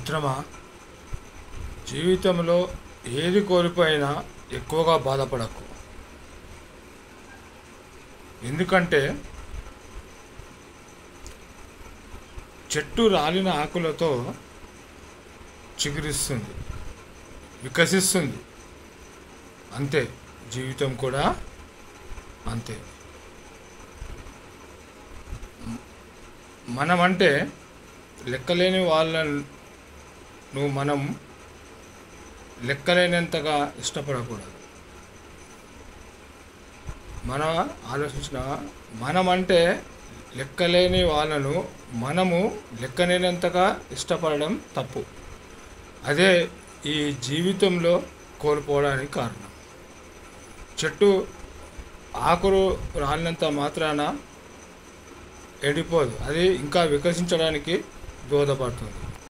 మిత్రమా, జీవితంలో ఏది కోల్పోయినా ఎక్కువగా బాధపడకు. ఎందుకంటే చెట్టు రాలిన ఆకులతో చిగురిస్తుంది, వికసిస్తుంది. అంతే, జీవితం కూడా అంతే. మనమంటే లెక్కలేని వాళ్ళను మనం లెక్కలేనంతగా ఇష్టపడకూడదు. మన ఆలోచించిన మనమంటే లెక్కలేని వాళ్ళను మనము లెక్కలేనంతగా ఇష్టపడడం తప్పు. అదే ఈ జీవితంలో కోల్పోవడానికి కారణం. చెట్టు ఆకులు రాలినంత మాత్రాన ఎండిపోదు, అది ఇంకా వికసించడానికి దోహదపడుతుంది.